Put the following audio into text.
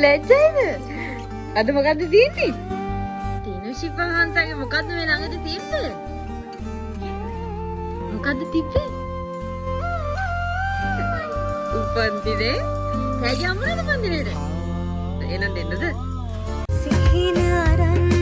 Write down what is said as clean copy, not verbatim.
ලැජ්ජයිද? අද මොකද්ද තියෙන්නේ? තිනුෂිපා හන්සගේ මොකද්ද මේ ළඟදී තිබ්බේ? මොකද්ද තිබ්බේ? උපන්දිනේ. කැයි යමුනද උපන්දිනේට? එහෙනම් දෙන්නද? සිහින අරන්